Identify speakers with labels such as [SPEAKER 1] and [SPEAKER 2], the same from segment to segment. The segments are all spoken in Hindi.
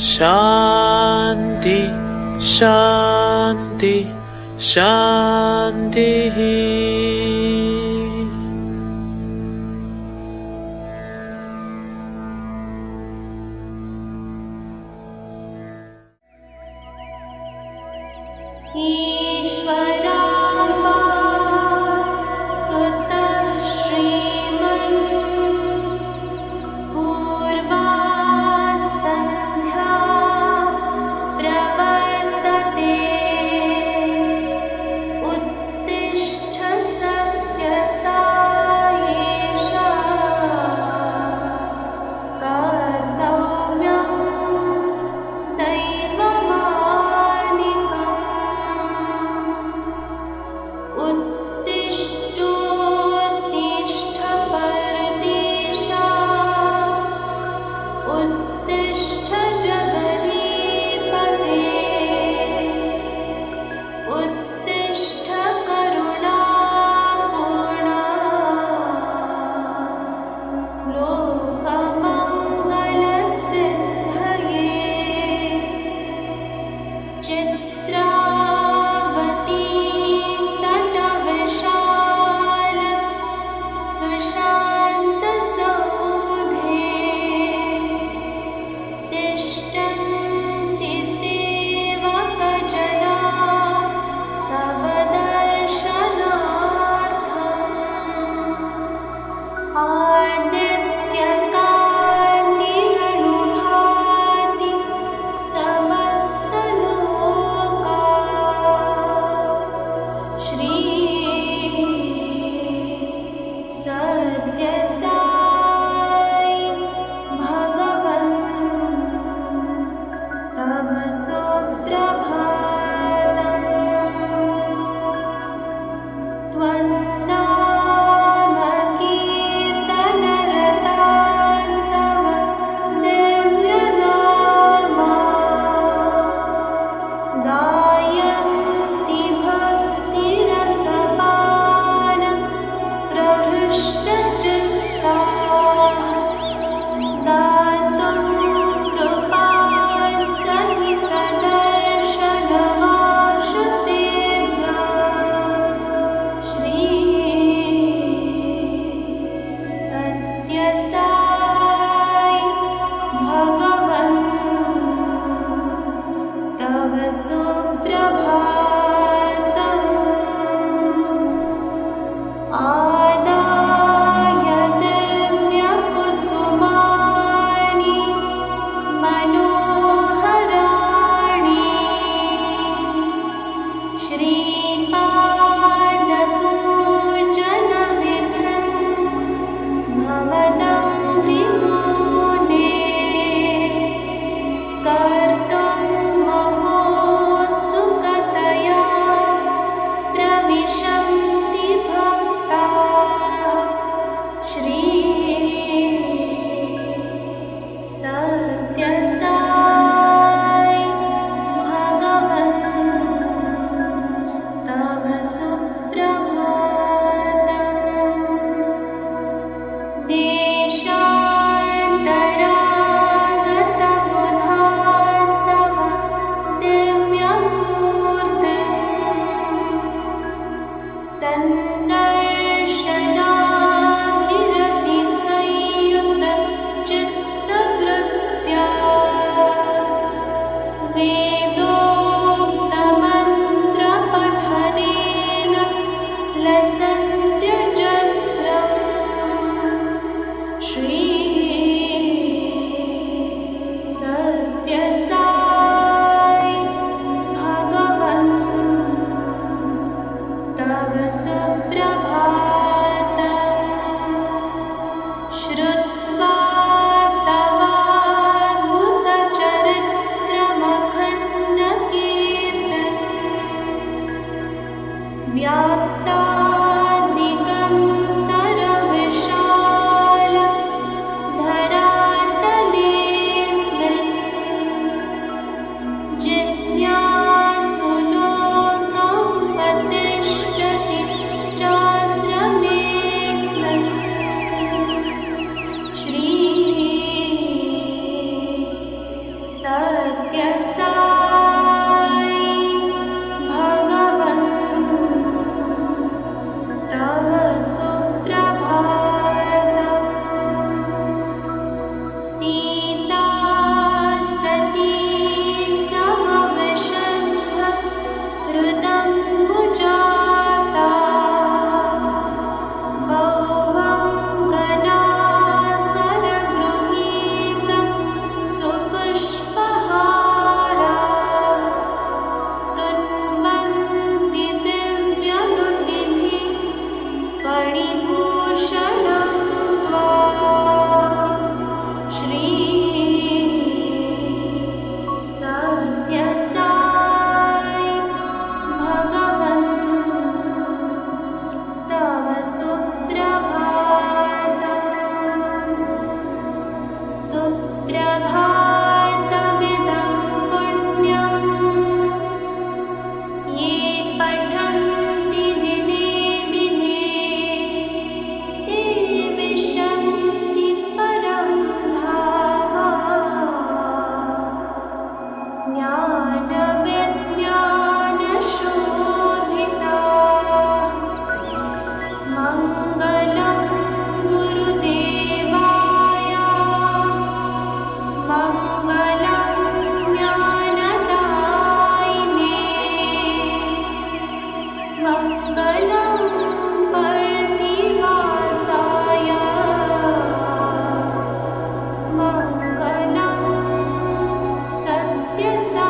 [SPEAKER 1] शान्ति शान्ति शान्तिः।
[SPEAKER 2] ईश्वरार्पा सुतः श्रीमन् पूर्वा सन्ध्या प्रवर्तते उत्तिष्ठ सत्यसायेषा कर्तव्यं दैवमानिकम् उत्तिष्ठोत्तिष्ठ परदेशा उत्तिष्ठ जगदीपते उत्तिष्ठ करुणापूर्णा लोकमङ्गलसिद्धये चित्रावती तटविशाल सुशान्तसौधे तिष्ठन्ति सेवकजना स्तव दर्शनार्थम् आदित्यकान्तिरनुभाति समस्तलोका श्री सत्यसाई भगवन् तव सुप्रभातम् त्वन्नाम कीर्तनरतास्तव दिव्यनामा गायन्ति भक्तिरसपानं प्रहृष्टचित्ताः दातुं कृपासहितदर्शनमाशुतेभ्यः श्री सत्यसाई भगवन् तव सुप्रभातम् आदाय दिव्यकुसुमानि मनोहराणि श्रीपादपूजनविधिं भवतं विमुने कर्तुं महोत्सुकतया प्रविशन्ति भक्ताः श्री सत्यसाई भगवन् तव सुप्रभातम् देशान्तरागतबुधास्तव दिव्यमूर्तिम् सन्दर्शनाभिरतिसंयुत चित्तवृत्त्या वेदोक्तमन्त्रपठनेन लसन्त्यजस्रम् श्री सत्यसाई भगवन् तव सुप्रभातम् श्रुत्वा तवाद्भुतचरित्रमखण्डकीर्तनं व्याप्तादिगन्तरविशाल धरातलेऽस्मिन् जिज्ञासुलोकमुपतिष्ठति चाश्रमेऽस्मिन् श्री स प्रभातमिदं पुण्यं ये पठन्ति दिने दिने ते विशन्ति परं धाम ज्ञानविज्ञानशोभिता मङ्गलं गुरुदेवाय मङ्गलं ज्ञानदायिने मङ्गलं पर्दिवासाय मङ्गलं सत्यसायिने।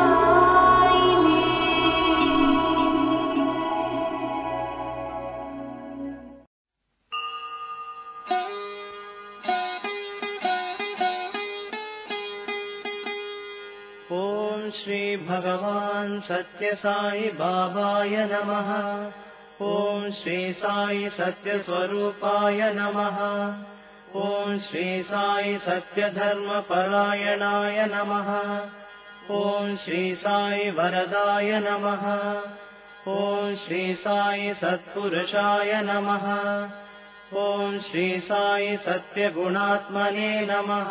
[SPEAKER 1] ओम श्री भगवान सत्य साई बाबाय नमः। ओम श्री साई सत्य स्वरूपाय नमः। ओम श्री साई सत्य धर्म परायणाय नमः। ओम श्री साई वरदाय नमः। ओम श्री साई सत्पुरुषाय नमः। ओम श्री साई सत्य गुणात्मने नमः।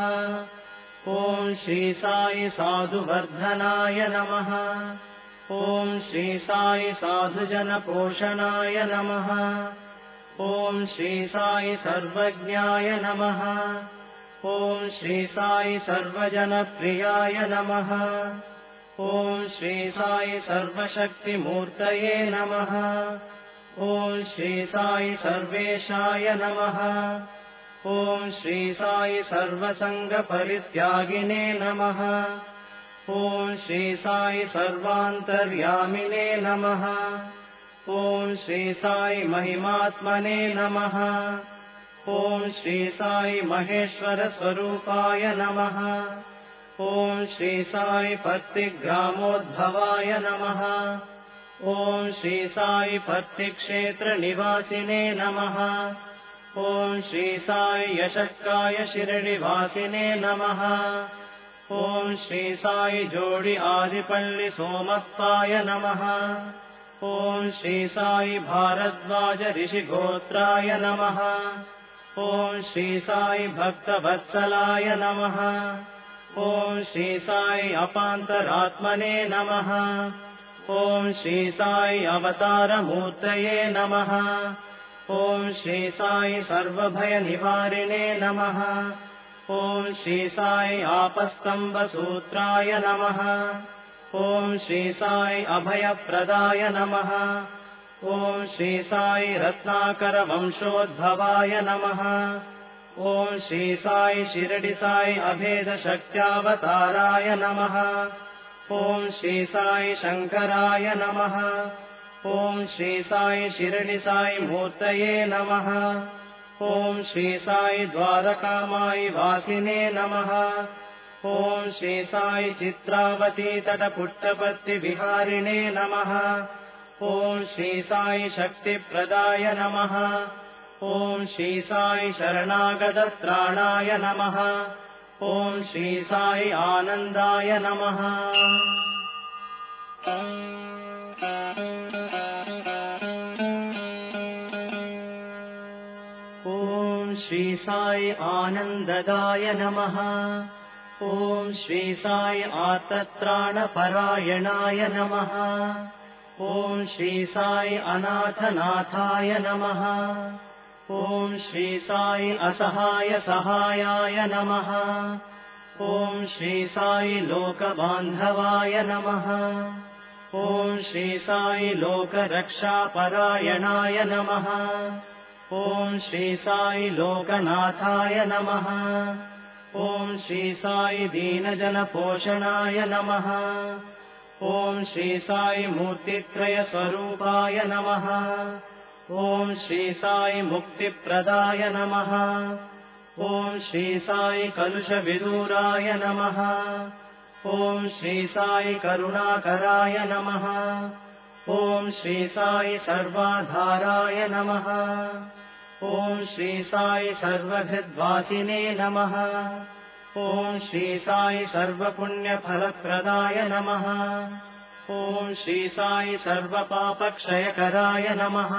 [SPEAKER 1] ओम श्री साई साधुवर्धनाय नमः। ओम श्री साई साधुजन पोषणाय नमः। ओम श्री साई सर्वज्ञाय नमः। ओम श्री साई सर्वजनप्रियाय नमः। ओम श्री साई सर्वशक्तिमूर्तये नमः। ओम श्री साई सर्वेशाय नमः। ओम श्री साई सर्वसंगपरित्यागिने नमः। ओम श्री साई सर्वान्तर्यामिने नमः। ओम श्री साई महिमात्मने नमः। ओम श्री साई महेश्वर स्वरूपाय नमः। ओम श्री साई पत्तिग्रामोद्भवाय नमः। ओम श्री साई पत्तिक्षेत्र निवासिने नमः। ओम श्री साई यशक्काय शिरडिवासिने नमः। ओम श्री साई जोडि आदिपल्लि सोमप्पाय नमः। ओम श्री साई भारद्वाज ऋषिगोत्राय नमः। ओम श्री साई भक्तवत्सलाय नमः। ओम श्री साई अपान्तरात्मने नमः। ओम श्री साई अवतारमूर्तये नमः। ओम श्री साई सर्वभयनिवारिणे नमः। ओम श्री साई आपस्तम्बसूत्राय नमः। ओम श्री साई अभयप्रदाय नमः। ओम श्री साई रत्नाकरवंशोद्भवाय नमः। ओम श्री साई शिरडि साई अभेदशक्त्यावताराय नमः। ओम श्री साई शंकराय नमः। ओम श्री साई शिरडि साई मूर्तये नमः। ओम श्री साई द्वारकामाई वासिने नमः। ओम श्री साई चित्रावती तटपुट्टपत्ति विहारिणे नमः। ओम श्री साई शक्तिप्रदाय नमः। ओम श्री साई शरणागतत्राणाय नमः। ओम श्री साई आनन्दाय नमः। ओम श्री साई आनन्ददाय नमः। ओम श्री साई आर्तत्राणपरायणाय नमः। ओम श्री साई अनाथनाथाय नमः। ओम श्री साई असहाय सहायाय नमः। ओम श्री साई लोकबान्धवाय नमः। ओम श्री साई लोकरक्षापरायणाय नमः। ओम श्री साई लोकनाथाय नमः। ओम श्री साई दीनजनपोषणाय नमः। ओम श्री साई मूर्तित्रयस्वरूपाय नमः। ओम श्री साई मुक्तिप्रदाय नमः। ओम श्री साई कलुषविदूराय नमः। ओम श्री साई करुणाकराय नमः। ओम श्री साई सर्वाधाराय नमः। ओम श्री साई सर्वहृद्वासिने नमः। ॐ श्री साई सर्वपुण्यफलप्रदाय नमः। ॐ श्री साई सर्वपापक्षयकराय नमः।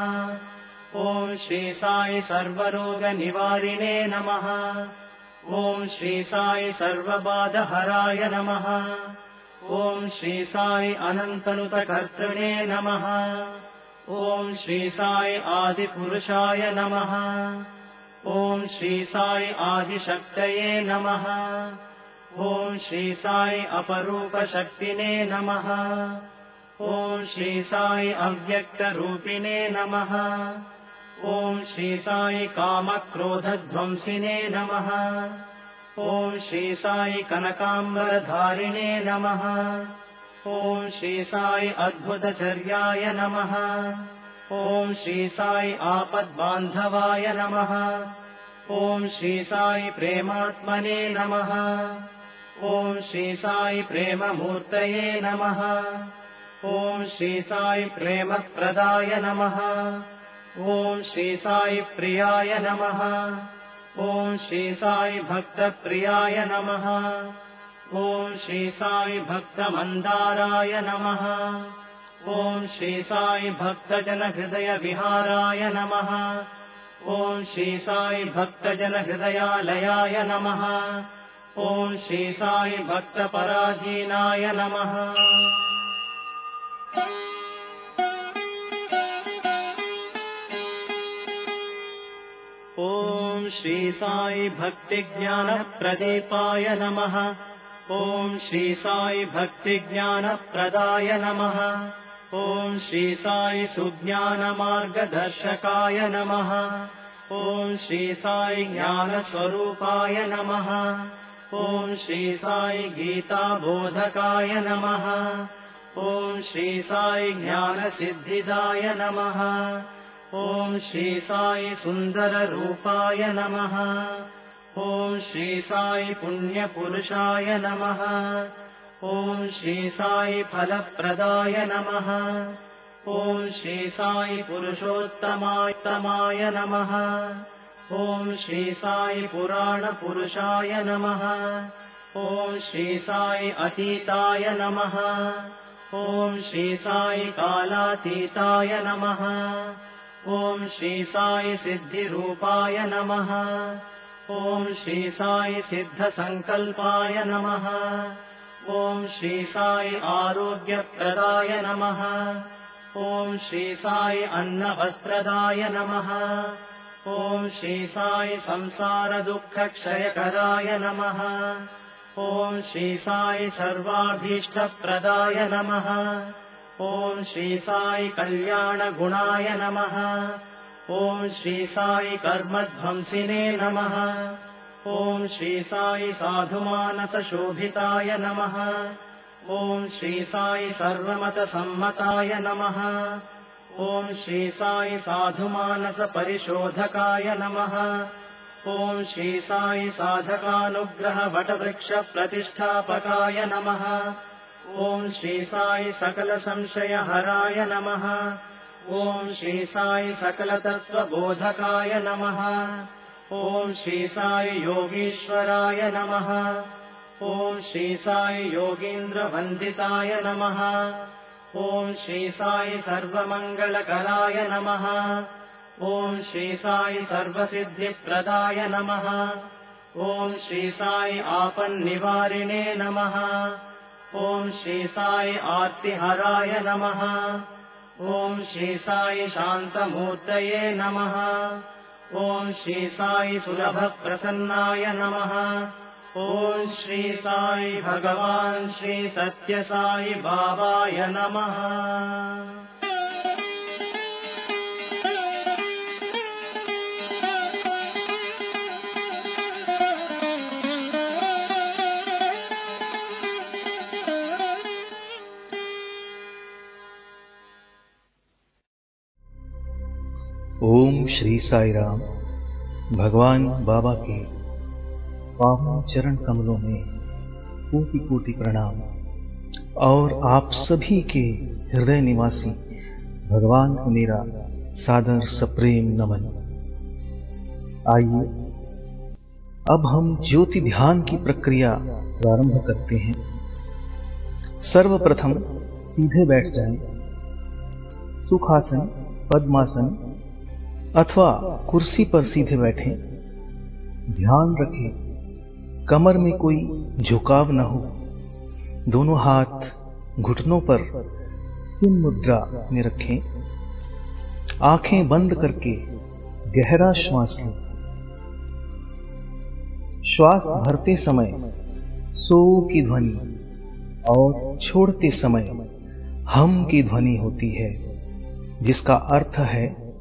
[SPEAKER 1] ॐ श्री साई सर्वरोगनिवारिणे नमः। ॐ श्री साई सर्वबाधहराय नमः। ॐ श्री साई अनन्तनुतकर्तृणे नमः। ॐ श्री साई आदिपुरुषाय नमः। ॐ श्री साई आदिशक्तये नमः। ॐ श्री साई अपरूपशक्तिने नमः। ॐ श्री साई अव्यक्तरूपिणे नमः। ॐ श्री साई कामक्रोधध्वंसिने नमः। ॐ श्री साई कनकाम्बरधारिणे नमः। ॐ श्री साई अद्भुतचर्याय नमः। ॐ श्री साई आपद्बान्धवाय नमः। ॐ श्री साई प्रेमात्मने नमः। ॐ श्री साई प्रेममूर्तये नमः। ॐ श्री साई प्रेमप्रदाय नमः। ॐ श्री साई प्रियाय नमः। ॐ श्री साई भक्तप्रियाय नमः। ॐ श्री साई भक्तमन्दाराय नमः। ॐ श्री साई भक्तजनहृदयविहाराय नमः। ॐ श्री साई भक्तजनहृदयालयाय नमः। ॐ श्री साई भक्तपराधीनाय नमः। ॐ श्री साई भक्तिज्ञानप्रदीपाय नमः। ॐ श्री साई भक्तिज्ञानप्रदाय नमः। ॐ श्री साई सुज्ञानमार्गदर्शकाय नमः। ॐ श्री साई ज्ञानस्वरूपाय नमः। ॐ श्री साई गीताबोधकाय नमः। ॐ श्री साई ज्ञानसिद्धिदाय नमः। ॐ श्री साई सुन्दररूपाय नमः। ॐ श्री साई पुण्यपुरुषाय नमः। ॐ श्री साई फलप्रदाय नमः। ॐ श्री साई पुरुषोत्तमाय नमः। ॐ श्री साई पुराणपुरुषाय नमः। ॐ श्री साई अतीताय नमः। ॐ श्री साई कालातीताय नमः। ॐ श्री साई सिद्धिरूपाय नमः। ॐ श्री साई सिद्धसङ्कल्पाय नमः। ॐ श्री साई आरोग्यप्रदाय नमः। ॐ श्री साई अन्नवस्त्रदाय नमः। ॐ श्री साई संसारदुःखक्षयकराय नमः। ॐ श्री साई सर्वाभीष्टप्रदाय नमः। ॐ श्री साई कल्याणगुणाय नमः। ॐ श्री साई कर्मध्वंसिने नमः। ॐ श्री साई साधुमानसशोभिताय नमः। ॐ श्री साई सर्वमतसम्मताय नमः। ॐ श्री साई साधुमानसपरिशोधकाय नमः। ॐ श्री साई साधकानुग्रहवटवृक्षप्रतिष्ठापकाय नमः। ॐ श्री साई सकलसंशयहराय नमः। ॐ श्री साई सकलतत्त्वबोधकाय नमः। ॐ श्री साई योगीश्वराय नमः। ॐ श्री साई योगीन्द्रवन्दिताय नमः। ॐ श्री साई सर्वमङ्गलकराय नमः। ॐ श्री साई सर्वसिद्धिप्रदाय नमः। ॐ श्री साई आपन्निवारिणे नमः। ॐ श्री साई आर्तिहराय नमः। ॐ श्री साई शान्तमूर्तये नमः। ॐ श्री साई सुलभप्रसन्नाय नमः। ॐ श्री साई भगवान् श्री सत्यसाई बाबाय नमः।
[SPEAKER 3] ओम श्री साई राम। भगवान बाबा के पावन चरण कमलों में कोटि कोटि प्रणाम और आप सभी के हृदय निवासी भगवान को मेरा सादर सप्रेम नमन। आइए अब हम ज्योति ध्यान की प्रक्रिया प्रारंभ करते हैं। सर्वप्रथम सीधे बैठ जाएं। सुखासन, पद्मासन अथवा कुर्सी पर सीधे बैठें। ध्यान रखें कमर में कोई झुकाव न हो। दोनों हाथ घुटनों पर चिन्ह मुद्रा में रखें। आंखें बंद करके गहरा श्वास लें। श्वास भरते समय सो की ध्वनि और छोड़ते समय हम की ध्वनि होती है, जिसका अर्थ है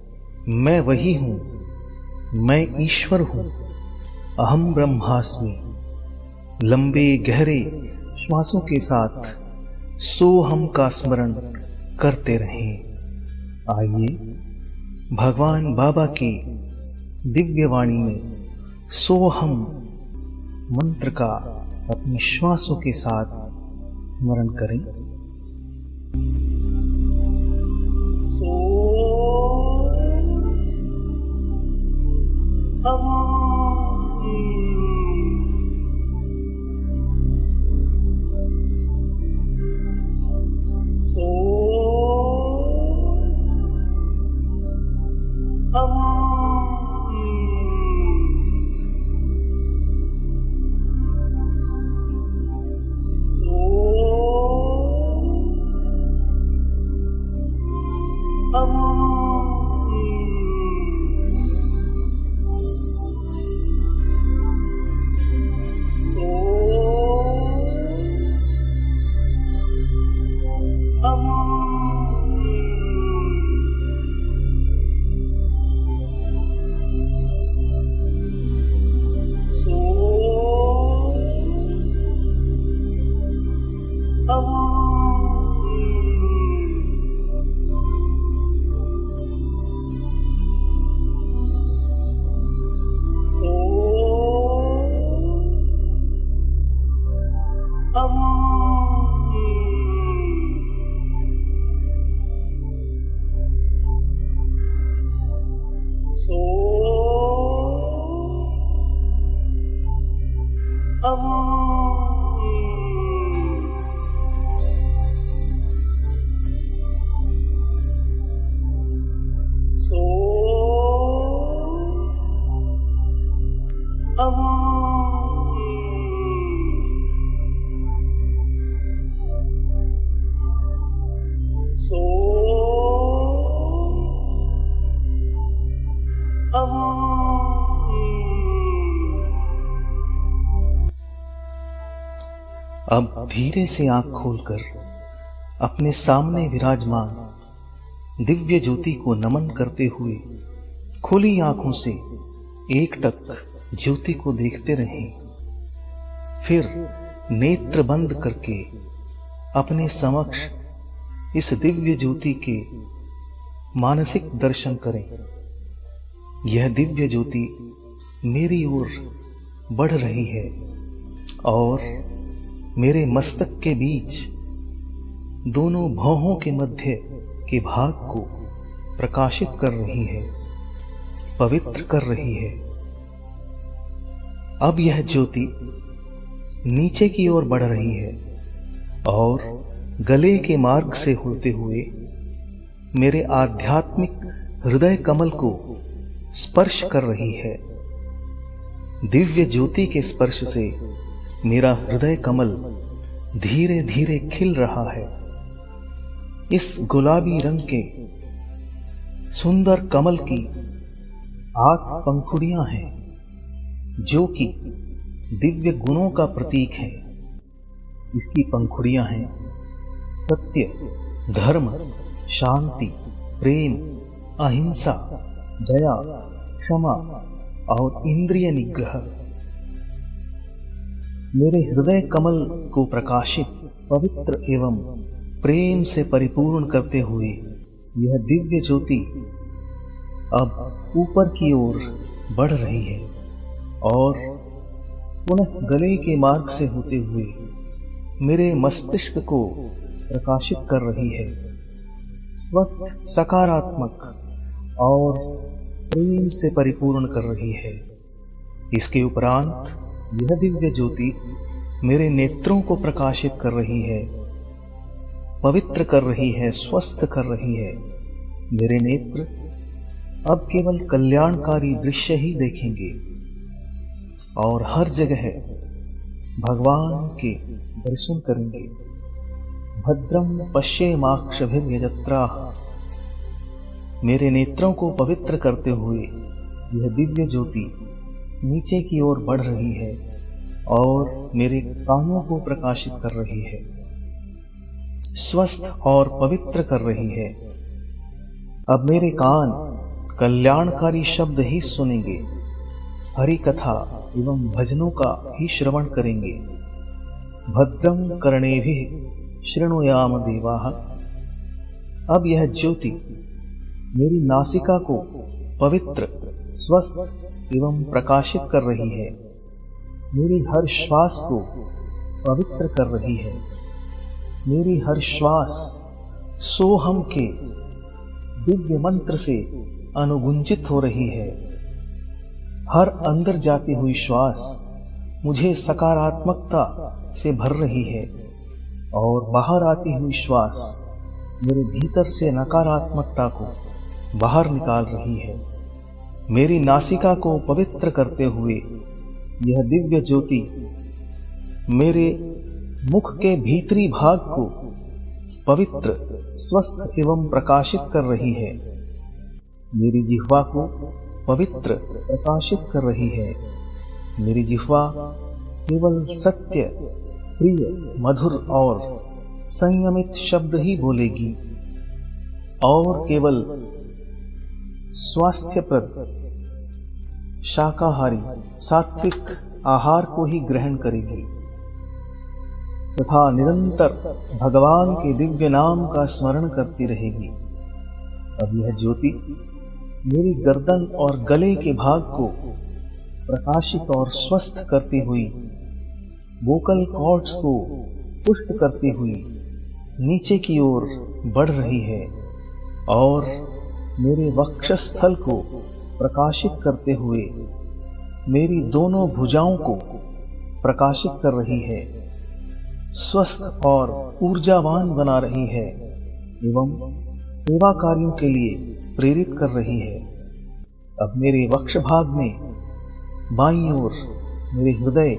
[SPEAKER 3] मैं वही हूं, मैं ईश्वर हूं, अहम ब्रह्मास्मि। लंबे गहरे श्वासों के साथ सोहम का स्मरण करते रहें। आइए भगवान बाबा की दिव्य वाणी में सोहम मंत्र का अपने श्वासों के साथ स्मरण करें। अब धीरे से आंख खोलकर अपने सामने विराजमान दिव्य ज्योति को नमन करते हुए खुली आंखों से एकटक ज्योति को देखते रहें। फिर नेत्र बंद करके अपने समक्ष इस दिव्य ज्योति के मानसिक दर्शन करें। यह दिव्य ज्योति मेरी ओर बढ़ रही है और मेरे मस्तक के बीच दोनों भौहों के मध्य के भाग को प्रकाशित कर रही है, पवित्र कर रही है। अब यह ज्योति नीचे की ओर बढ़ रही है और गले के मार्ग से होते हुए मेरे आध्यात्मिक हृदय कमल को स्पर्श कर रही है। दिव्य ज्योति के स्पर्श से मेरा हृदय कमल धीरे धीरे खिल रहा है। इस गुलाबी रंग के सुंदर कमल की 8 पंखुड़ियां हैं, जो कि दिव्य गुणों का प्रतीक है। इसकी पंखुड़ियां हैं सत्य, धर्म, शांति, प्रेम, अहिंसा, दया, क्षमा और इंद्रिय निग्रह। मेरे हृदय कमल को प्रकाशित, पवित्र एवं प्रेम से परिपूर्ण करते हुए यह दिव्य ज्योति अब ऊपर की ओर बढ़ रही है और पुनः गले के मार्ग से होते हुए मेरे मस्तिष्क को प्रकाशित कर रही है। स्वस्थ, सकारात्मक और प्रेम से परिपूर्ण कर रही है। इसके उपरांत यह दिव्य ज्योति मेरे नेत्रों को प्रकाशित कर रही है, पवित्र कर रही है, स्वस्थ कर रही है। मेरे नेत्र अब केवल कल्याणकारी दृश्य ही देखेंगे और हर जगह भगवान के दर्शन करेंगे। भद्रम पश्येमाक्षभिर्यजत्राः। मेरे नेत्रों को पवित्र करते हुए यह दिव्य ज्योति नीचे की ओर बढ़ रही है और मेरे कानों को प्रकाशित कर रही है, स्वस्थ और पवित्र कर रही है। अब मेरे कान कल्याणकारी शब्द ही सुनेंगे, हरि कथा एवं भजनों का ही श्रवण करेंगे। भद्रम कर्णेभिः शृणुयाम देवाः। अब यह ज्योति मेरी नासिका को पवित्र, स्वस्थ एवं प्रकाशित कर रही है, मेरी हर श्वास को पवित्र कर रही है। मेरी हर श्वास सोहम के दिव्य मंत्र से अनुगुंजित हो रही है। हर अंदर जाती हुई श्वास मुझे सकारात्मकता से भर रही है और बाहर आती हुई श्वास मेरे भीतर से नकारात्मकता को बाहर निकाल रही है। मेरी नासिका को पवित्र करते हुए यह दिव्य ज्योति मेरे मुख के भीतरी भाग को पवित्र, स्वस्थ एवं प्रकाशित कर रही है। मेरी जिह्वा को पवित्र, प्रकाशित कर रही है। मेरी जिह्वा केवल सत्य, प्रिय, मधुर और संयमित शब्द ही बोलेगी और केवल स्वास्थ्यप्रद, शाकाहारी, सात्विक आहार को ही ग्रहण करेगी तथा निरंतर भगवान के दिव्य नाम का स्मरण करती रहेगी। अब यह ज्योति मेरी गर्दन और गले के भाग को प्रकाशित और स्वस्थ करती हुई, वोकल कॉर्ड्स को पुष्ट करती हुई नीचे की ओर बढ़ रही है और मेरे वक्षस्थल को प्रकाशित करते हुए मेरी दोनों भुजाओं को प्रकाशित कर रही है, स्वस्थ और ऊर्जावान बना रही है एवं सेवा कार्यों के लिए प्रेरित कर रही है। अब मेरे वक्ष भाग में बाईं ओर मेरे हृदय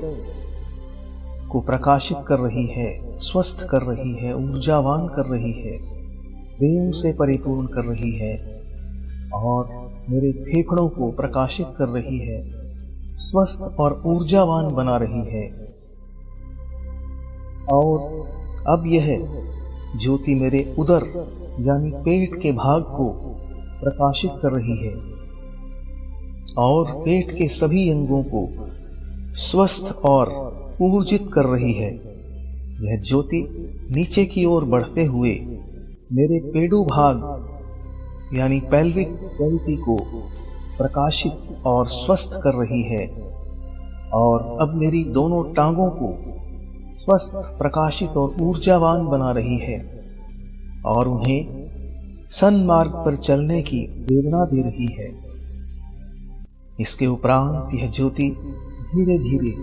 [SPEAKER 3] को प्रकाशित कर रही है, स्वस्थ कर रही है, ऊर्जावान कर रही है, प्रेम से परिपूर्ण कर रही है और मेरे फेफड़ों को प्रकाशित कर रही है, स्वस्थ और ऊर्जावान बना रही है। और अब यह ज्योति मेरे उदर यानी पेट के भाग को प्रकाशित कर रही है और पेट के सभी अंगों को स्वस्थ और ऊर्जित कर रही है। यह ज्योति नीचे की ओर बढ़ते हुए मेरे पेडू भाग यानी पेल्विक कैविटी को प्रकाशित और स्वस्थ कर रही है और अब मेरी दोनों टांगों को स्वस्थ, प्रकाशित और ऊर्जावान बना रही है और उन्हें सन्मार्ग पर चलने की प्रेरणा दे रही है। इसके उपरांत यह ज्योति धीरे धीरे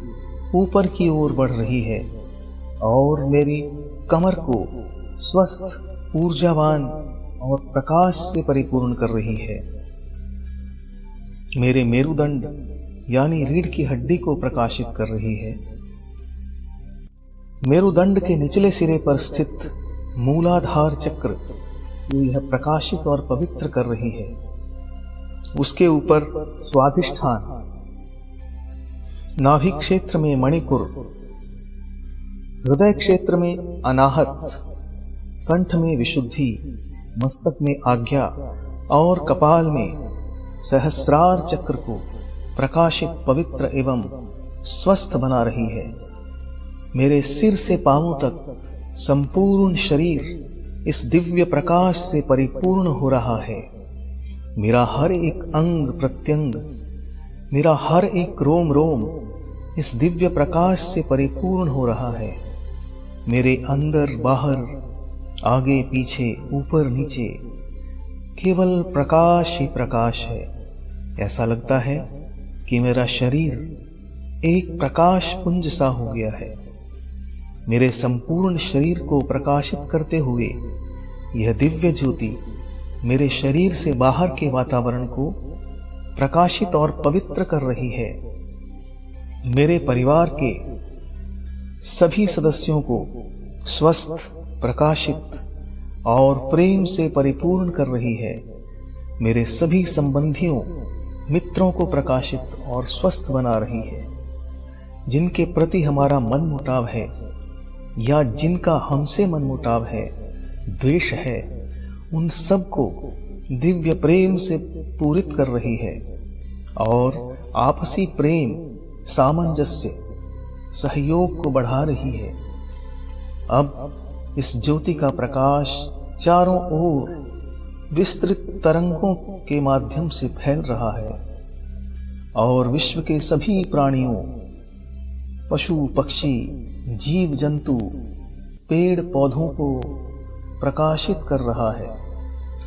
[SPEAKER 3] ऊपर की ओर बढ़ रही है और मेरी कमर को स्वस्थ, ऊर्जावान और प्रकाश से परिपूर्ण कर रही है। मेरे मेरुदंड यानी रीढ़ की हड्डी को प्रकाशित कर रही है। मेरुदंड के निचले सिरे पर स्थित मूलाधार चक्र को यह प्रकाशित और पवित्र कर रही है। उसके ऊपर स्वाधिष्ठान, नाभि क्षेत्र में मणिपुर, हृदय क्षेत्र में अनाहत, कंठ में विशुद्धि, मस्तक में आज्ञा और कपाल में सहस्रार चक्र को प्रकाशित, पवित्र एवं स्वस्थ बना रही है। मेरे सिर से पांवों तक संपूर्ण शरीर इस दिव्य प्रकाश से परिपूर्ण हो रहा है। मेरा हर एक अंग प्रत्यंग, मेरा हर एक रोम रोम इस दिव्य प्रकाश से परिपूर्ण हो रहा है। मेरे अंदर बाहर, आगे पीछे, ऊपर नीचे केवल प्रकाश ही प्रकाश है। ऐसा लगता है कि मेरा शरीर एक प्रकाश पुंज सा हो गया है। मेरे संपूर्ण शरीर को प्रकाशित करते हुए यह दिव्य ज्योति मेरे शरीर से बाहर के वातावरण को प्रकाशित और पवित्र कर रही है। मेरे परिवार के सभी सदस्यों को स्वस्थ, प्रकाशित और प्रेम से परिपूर्ण कर रही है। मेरे सभी संबंधियों, मित्रों को प्रकाशित और स्वस्थ बना रही है। जिनके प्रति हमारा मनमुटाव है या जिनका हमसे मनमुटाव है, द्वेष है, उन सब को दिव्य प्रेम से पूरित कर रही है और आपसी प्रेम, सामंजस्य, सहयोग को बढ़ा रही है। अब इस ज्योति का प्रकाश चारों ओर विस्तृत तरंगों के माध्यम से फैल रहा है और विश्व के सभी प्राणियों, पशु पक्षी, जीव जंतु, पेड़ पौधों को प्रकाशित कर रहा है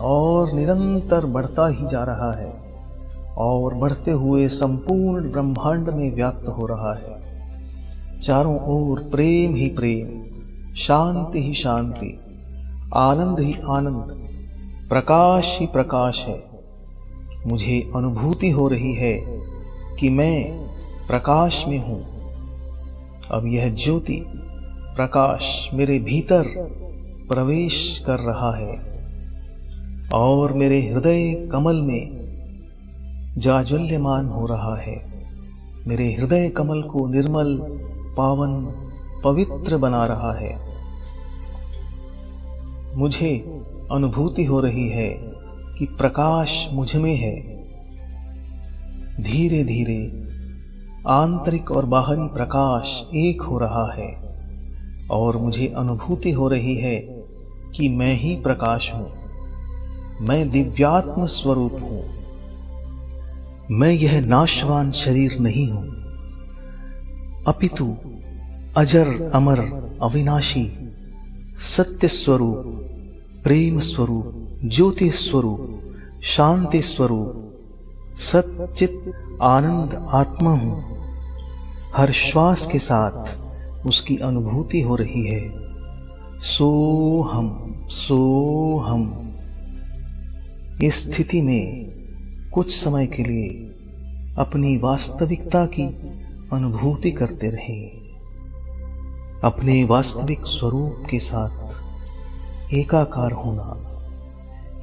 [SPEAKER 3] और निरंतर बढ़ता ही जा रहा है और बढ़ते हुए संपूर्ण ब्रह्मांड में व्याप्त हो रहा है। चारों ओर प्रेम ही प्रेम, शांति ही शांति, आनंद ही आनंद, प्रकाश ही प्रकाश है। मुझे अनुभूति हो रही है कि मैं प्रकाश में हूं। अब यह ज्योति प्रकाश मेरे भीतर प्रवेश कर रहा है और मेरे हृदय कमल में जाज्वल्यमान हो रहा है। मेरे हृदय कमल को निर्मल, पावन, पवित्र बना रहा है। मुझे अनुभूति हो रही है कि प्रकाश मुझ में है। धीरे धीरे आंतरिक और बाहरी प्रकाश एक हो रहा है और मुझे अनुभूति हो रही है कि मैं ही प्रकाश हूं। मैं दिव्यात्म स्वरूप हूं। मैं यह नाशवान शरीर नहीं हूं, अपितु अजर अमर अविनाशी सत्य स्वरूप, प्रेम स्वरूप, ज्योति स्वरूप, शांति स्वरूप, सच्चित आनंद आत्मा हूं। हर श्वास के साथ उसकी अनुभूति हो रही है। सोहम सोहम। इस स्थिति में कुछ समय के लिए अपनी वास्तविकता की अनुभूति करते रहें। अपने वास्तविक स्वरूप के साथ एकाकार होना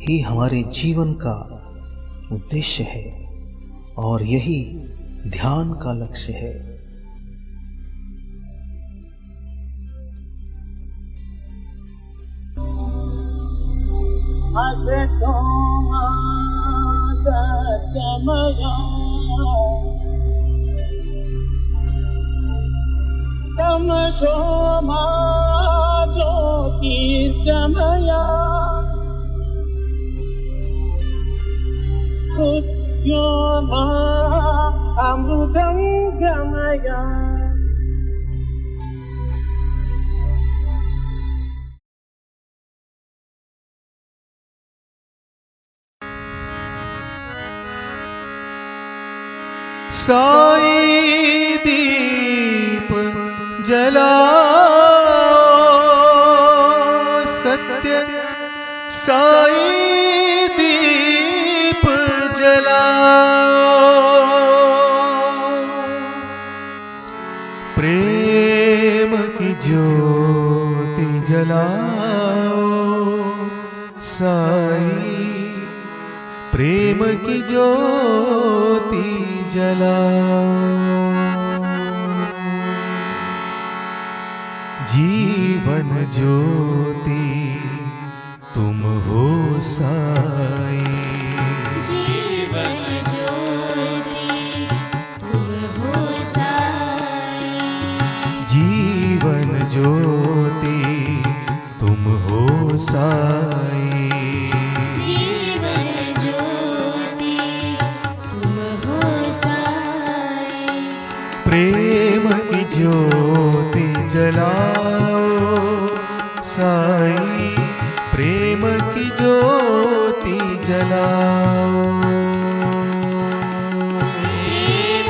[SPEAKER 3] ही हमारे जीवन का उद्देश्य है और यही ध्यान का लक्ष्य है।
[SPEAKER 1] असतो मा सत्यमया तमसो मा ज्योतिर्गमया मृत्यो मा अमृतं गमया।
[SPEAKER 3] साई दीप जलाओ, सत्य साई दीप जलाओ, प्रेम की ज्योति जलाओ, साई प्रेम की ज्योति जलाओ। जीवन ज्योति तुम हो साई,
[SPEAKER 2] जीवन ज्योति तुम हो साई,
[SPEAKER 3] जीवन ज्योति तुम हो साई,
[SPEAKER 2] जीवन ज्योति तुम हो साई,
[SPEAKER 3] प्रेम की ज्योति जलाओ, साई प्रेम की ज्योति जलाओ,
[SPEAKER 2] प्रेम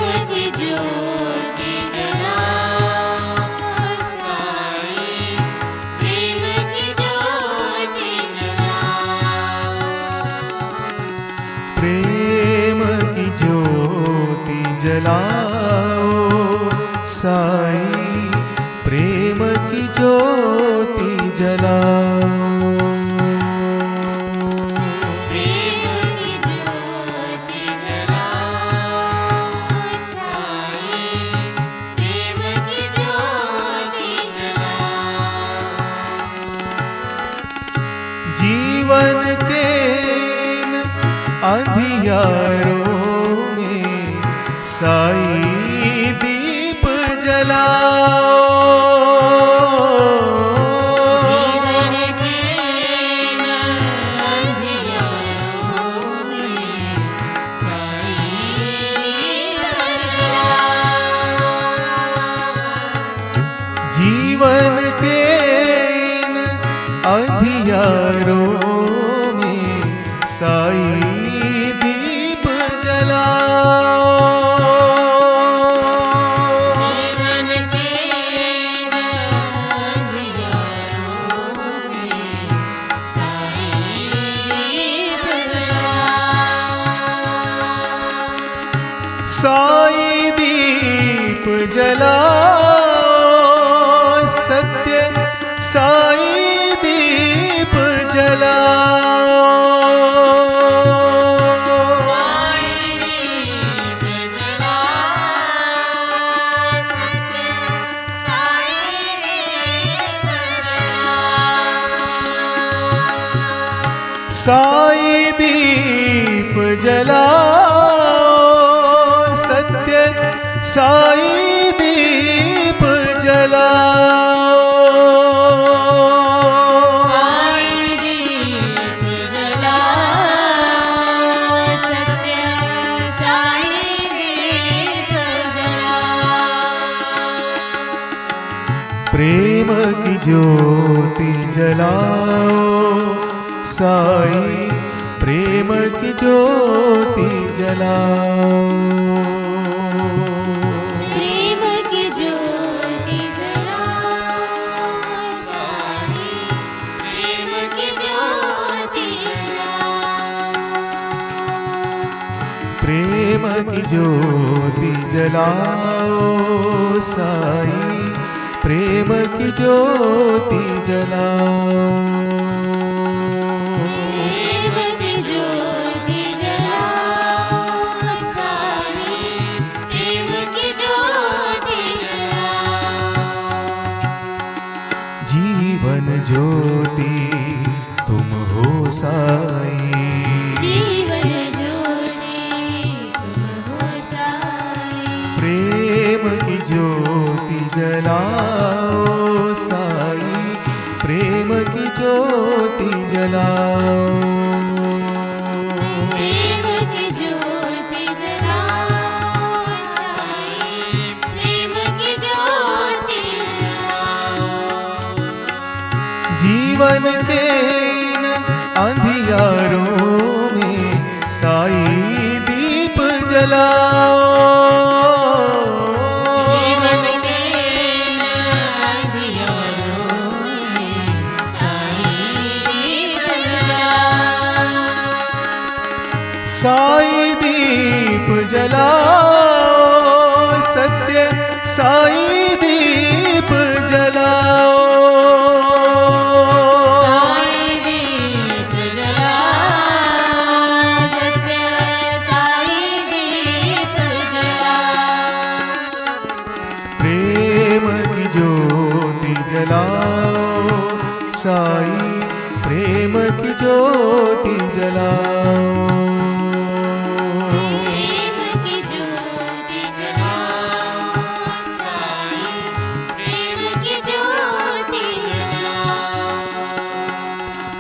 [SPEAKER 3] अंधियारों में साई दीप जलाओ।
[SPEAKER 2] जीवन के अंधियारों में साई दीप जलाओ।
[SPEAKER 3] जीवन के इन अंधियारों में साई दीप जलाओ।
[SPEAKER 2] जीवन के अंधियारों में साई दीप जलाओ।
[SPEAKER 3] साई दीप जलाओ, सत्य साई दीप जलाओ।
[SPEAKER 2] साई दीप जलाओ, सत्य साई दीप जलाओ।
[SPEAKER 3] साई दीप जलाओ, सत्य साई दीप जलाओ।
[SPEAKER 2] साई दीप जलाओ, सत्य साई दीप जलाओ।
[SPEAKER 3] प्रेम की ज्योति जलाओ, साई प्रेम की ज्योति जलाओ।
[SPEAKER 2] प्रेम की ज्योति जलाओ, साई प्रेम की ज्योति जलाओ।
[SPEAKER 3] प्रेम की ज्योति जलाओ, साई प्रेम की ज्योति जलाओ।
[SPEAKER 2] प्रेम की ज्योति जलाओ, साई प्रेम की ज्योति जलाओ।
[SPEAKER 3] जीवन ज्योति तुम हो साई,
[SPEAKER 2] जीवन ज्योति तुम हो साई।
[SPEAKER 3] प्रेम की ज्योति जलाओ, साई प्रेम की ज्योति जलाओ।
[SPEAKER 2] प्रेम की ज्योति जलाओ, साई प्रेम की ज्योति जलाओ।
[SPEAKER 3] जीवन के इन अंधियारों में साई दीप जलाओ।
[SPEAKER 2] जीवन के अंधियारों में साई दीप जलाओ।
[SPEAKER 3] साई दीप जलाओ, सत्य साई दीप जलाओ।
[SPEAKER 2] साई दीप जलाओ, सत्य साई दीप जलाओ।
[SPEAKER 3] प्रेम की ज्योति जलाओ, साई प्रेम की ज्योति जलाओ।
[SPEAKER 2] प्रेम की ज्योति जलाओ, साई प्रेम की ज्योति जलाओ।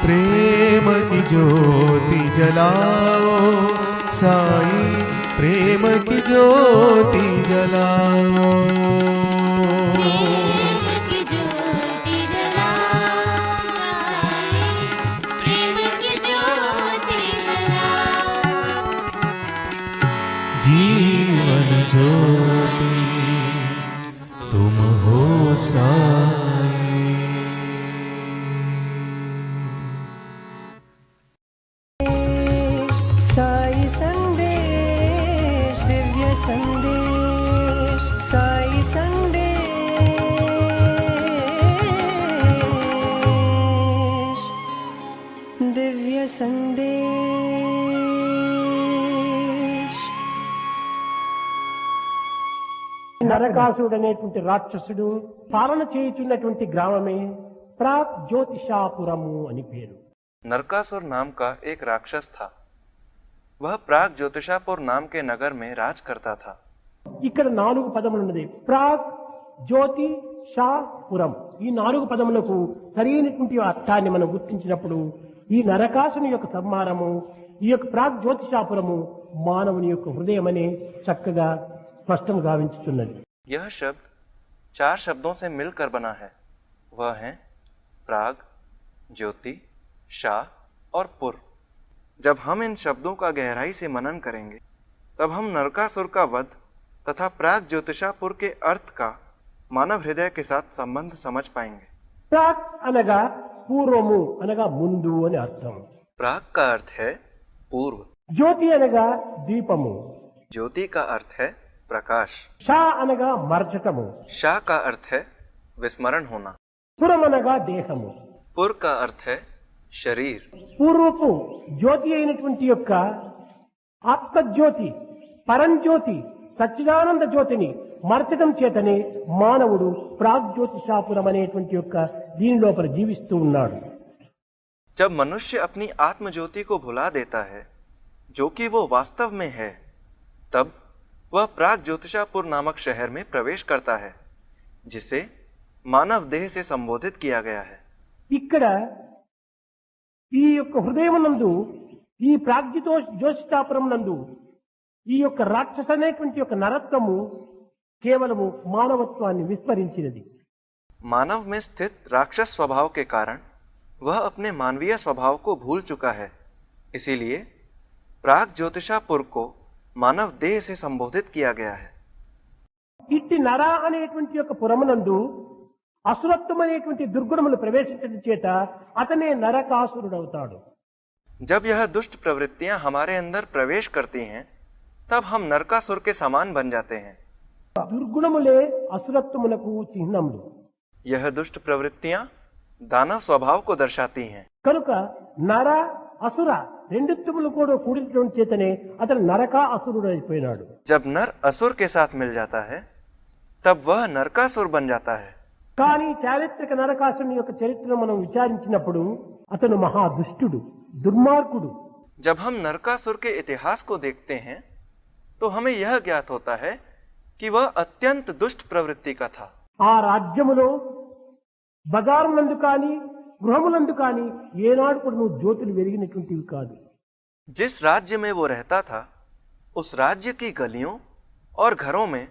[SPEAKER 3] प्रेम की ज्योति जलाओ, साई प्रेम की ज्योति जलाओ।
[SPEAKER 2] प्रेम की ज्योति जलाओ, साई प्रेम की ज्योति जलाओ।
[SPEAKER 3] जीवन ज्योति तुम हो साई।
[SPEAKER 4] साई संदेश, दिव्य संदेश, साई संदेश, दिव्य संदेश।
[SPEAKER 5] నరకాసుడు అనేటువంటి రాక్షసుడు పాలన చేయుచున్నటువంటి గ్రామమే ప్రాక్ జ్యోతిషాపురము అని పేరు.
[SPEAKER 6] नरकासुर नाम का एक राक्षस था। वह प्राग ज्योतिषापुर नाम के नगर में राज करता था।
[SPEAKER 5] ఇక్కడ 4 పదములు ఉన్నది. ప్రాగ్, జ్యోతి, షా, పురం. ఈ 4 పదములకు సరైనటువంటి అర్థాన్ని మనం గుర్తించినప్పుడు ఈ నరకాసుని యొక్క సంహారము, ఈ యొక్క ప్రాగ్ జ్యోతిషాపురము మానవుని యొక్క హృదయమనే చక్కగా స్పష్టం గావించుచున్నది.
[SPEAKER 6] यह शब्द 4 शब्दों से मिलकर बना है। वह हैं प्राग, ज्योति, शा और पुर। जब हम इन शब्दों का गहराई से मनन करेंगे तब हम नरकासुर का वध तथा प्राग ज्योतिषापुर के अर्थ का मानव हृदय के साथ संबंध समझ पाएंगे।
[SPEAKER 5] ప్రాగ్ అనగా పూర్వము అనగా ముందు అని అర్థం.
[SPEAKER 6] प्राग का अर्थ है पूर्व,
[SPEAKER 5] జ్యోతి అనగా దీపము,
[SPEAKER 6] ज्योति का अर्थ है प्रकाश,
[SPEAKER 5] షా అనగా మర్చటము,
[SPEAKER 6] शा का अर्थ है विस्मरण होना,
[SPEAKER 5] పురం అనగా దేహము.
[SPEAKER 6] पुर का अर्थ है शरीर।
[SPEAKER 5] పూర్వపు జ్యోతి అయినటువంటి యొక్క ఆత్మజ్యోతి, పరంజ్యోతి, సచ్చిదానంద జ్యోతిని మరచడం చేతనే మానవుడు ప్రాగ్జ్యోతిషాపురం అనేటువంటి యొక్క దీని లోపల జీవిస్తూ ఉన్నాడు.
[SPEAKER 6] जब मनुष्य अपनी आत्म ज्योति को भुला देता है जो कि वो वास्तव में है, तब वह प्राग ज्योतिषापुर नामक शहर में प्रवेश करता है जिसे मानव देह से संबोधित किया गया है।
[SPEAKER 5] ఇక్కడ ఈ యొక్క హృదయమునందు ఈ ప్రాగ్జ్యోతిషాపురం నందు ఈ యొక్క రాక్షస అనేటువంటి యొక్క నరత్వము కేవలము మానవత్వాన్ని విస్మరించినది.
[SPEAKER 6] मानव में स्थित राक्षस स्वभाव के कारण वह अपने मानवीय स्वभाव को भूल चुका है। इसीलिए प्राग ज्योतिषापुर को मानव देह से संबोधित किया गया है।
[SPEAKER 5] ఇట్టి నర అనేటువంటి యొక్క పురమునందు అసురత్వం అనేటువంటి దుర్గుణములు ప్రవేశించడం చేత అతనే నరకాసురుడవుతాడు.
[SPEAKER 6] जब यह दुष्ट प्रवृत्तियां हमारे अंदर प्रवेश करती हैं तब हम नरकासुर के समान बन जाते हैं।
[SPEAKER 5] దుర్గుణములే అసురత్వములకు చిహ్నములు.
[SPEAKER 6] यह दुष्ट प्रवृत्तियां दानव स्वभाव को दर्शाती हैं।
[SPEAKER 5] కనుక నర అసుర రెండుత్వములు కూడా కూడినటువంటి చేతనే అతను నరక అసురుడు అయిపోయినాడు.
[SPEAKER 6] जब नर असुर के साथ मिल जाता है तब वह नरकासुर बन जाता है।
[SPEAKER 5] కానీ చారిత్రక నరకాసుని యొక్క చరిత్రను మనం విచారించినప్పుడు అతను మహా దుష్టుడు, దుర్మార్గుడు.
[SPEAKER 6] जब हम नरकासुर के इतिहास को देखते हैं तो हमें यह ज्ञात होता है कि वह अत्यंत दुष्ट प्रवृत्ति का था।
[SPEAKER 5] ఆ రాజ్యములో బజారునందు కానీ గృహములందు కానీ ఏనాడు కూడా నువ్వు జ్యోతులు వెలిగినటువంటివి కాదు.
[SPEAKER 6] जिस राज्य में वो रहता था उस राज्य की गलियों और घरों में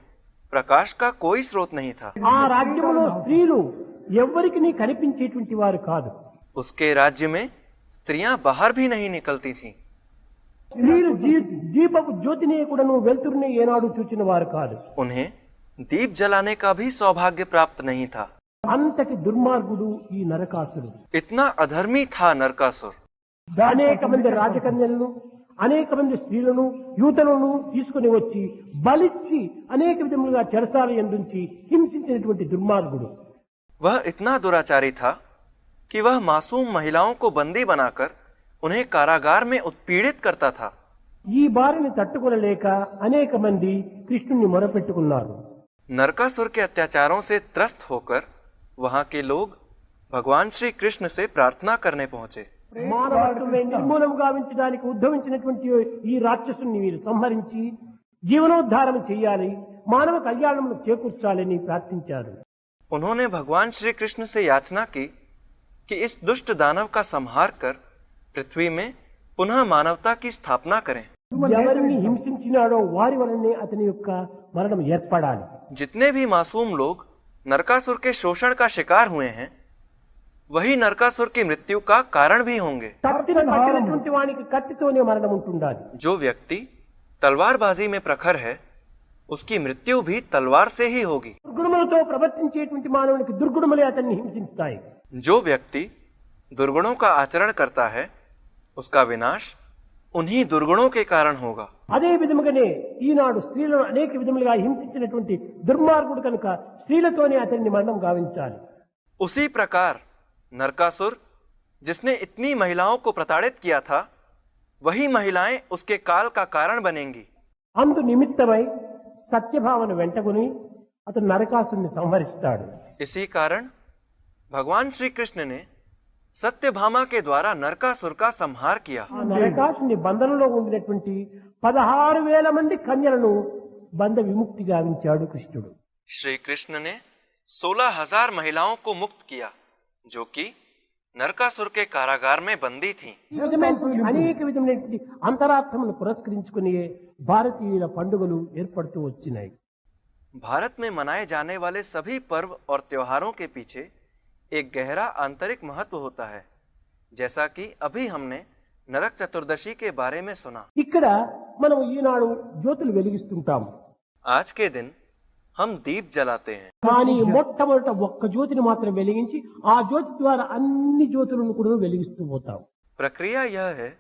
[SPEAKER 6] प्रकाश का कोई स्रोत नहीं था।
[SPEAKER 5] ఆ రాజ్యములో స్త్రీలు ఎవ్వరికి నీ కనిపించేటువంటి వారు కాదు.
[SPEAKER 6] उसके राज्य में स्त्रियां बाहर भी नहीं निकलती थीं।
[SPEAKER 5] స్త్రీలు దీపపు జ్యోతిని కూడా నువ్వు వెలుతురుని ఏనాడు చూచిన వారు కాదు.
[SPEAKER 6] उन्हें दीप जलाने का भी सौभाग्य प्राप्त नहीं था।
[SPEAKER 5] అంతటి దుర్మార్గుడు ఈ నరకాసురుడు.
[SPEAKER 6] इतना अधर्मी था नरकासुर।
[SPEAKER 5] అనేక మంది రాజకన్యలను, అనేక మంది స్త్రీలను, యూతలను తీసుకుని వచ్చి బలిచ్చి అనేక విధములుగా చెరసాల యందుంచి హింసించినటువంటి దుర్మార్గుడు.
[SPEAKER 6] वह इतना दुराचारी था कि वह मासूम महिलाओं को बंदी बनाकर उन्हें कारागार में उत्पीड़ित करता था।
[SPEAKER 5] ఈ బారిని తట్టుకొనలేక అనేక మంది కృష్ణుని మొరపెట్టుకున్నారు.
[SPEAKER 6] नरकासुर के अत्याचारों से त्रस्त होकर वहां के लोग भगवान श्री कृष्ण से प्रार्थना करने पहुंचे।
[SPEAKER 5] మానవత్వమే నిర్మూలం గావించడానికి ఉద్భవించినటువంటి ఈ రాక్షసుని వీరు సంహరించి జీవనోద్ధారం చేయాలి, మానవ కళ్యాణమును చేకూర్చాలని ప్రార్థించారు.
[SPEAKER 6] उन्होंने भगवान श्री कृष्ण से याचना की कि इस दुष्ट दानव का संहार कर पृथ्वी में पुनः मानवता की स्थापना करें।
[SPEAKER 5] ఎవరిని హింసించినాడో వారి వలనే అతని యొక్క మరణం ఏర్పడాలి.
[SPEAKER 6] जितने भी मासूम लोग नरकासुर के शोषण का शिकार हुए हैं वही नरकासुर की मृत्यु का कारण भी होंगे।
[SPEAKER 5] కత్తిని పట్టినటువంటి వానికి కత్తితోనే మరణం ఉంటుండాలి.
[SPEAKER 6] जो व्यक्ति तलवारबाजी में प्रखर है उसकी मृत्यु भी तलवार से ही होगी।
[SPEAKER 5] దుర్గుణములతో ప్రవర్తించేటువంటి మానవునికి దుర్గుణములే అతన్ని హింసిస్తాయి.
[SPEAKER 6] जो व्यक्ति दुर्गुणों का आचरण करता है उसका विनाश उन्हीं दुर्गुणों के कारण होगा।
[SPEAKER 5] అదే విధముగానే ఈనాడు స్త్రీలను అనేక విధములుగా హింసించినటువంటి దుర్మార్గుడు కనుక స్త్రీలతోనే అతన్ని మరణం గావించాలి.
[SPEAKER 6] उसी प्रकार नरकासुर जिसने इतनी महिलाओं को प्रताड़ित किया था वही महिलाएं उसके काल का कारण बनेंगी।
[SPEAKER 5] అందు నిమిత్తమై సత్యభావన వెంటగుని అతను నరకాసుని సంహరిస్తాడు.
[SPEAKER 6] इसी कारण भगवान श्री कृष्ण ने सत्यभामा के द्वारा नरकासुर का संहार किया।
[SPEAKER 5] ఆ నరకాసుని బంధనంలో ఉండినటువంటి 16,000 మంది కన్యలను బంధ విముక్తి గావించాడు కృష్ణుడు.
[SPEAKER 6] श्री कृष्ण ने 16,000 महिलाओं को मुक्त किया जो कि नरकासुर के कारागार में बंदी थीं।
[SPEAKER 5] అనేక విధమైనటువంటి అంతరార్థములను పురస్కరించుకుని భారతీయుల పండుగలు ఏర్పడుతూ వచ్చినాయి.
[SPEAKER 6] भारत में मनाए जाने वाले सभी पर्व और त्योहारों के पीछे एक गहरा आंतरिक महत्व होता है, जैसा कि अभी हमने नरक चतुर्दशी के बारे में सुना।
[SPEAKER 5] ఇక్కడ మనం ఈనాడు జ్యోతులు వెలిగిస్తుంటాం.
[SPEAKER 6] आज के दिन हम दीप जलाते हैं,
[SPEAKER 5] కానీ మొట్టమొదట ఒక్క జ్యోతిని మాత్రం వెలిగించి ఆ జ్యోతి ద్వారా అన్ని జ్యోతులను కూడా వెలిగిస్తూ పోతాం.
[SPEAKER 6] प्रक्रिया यह है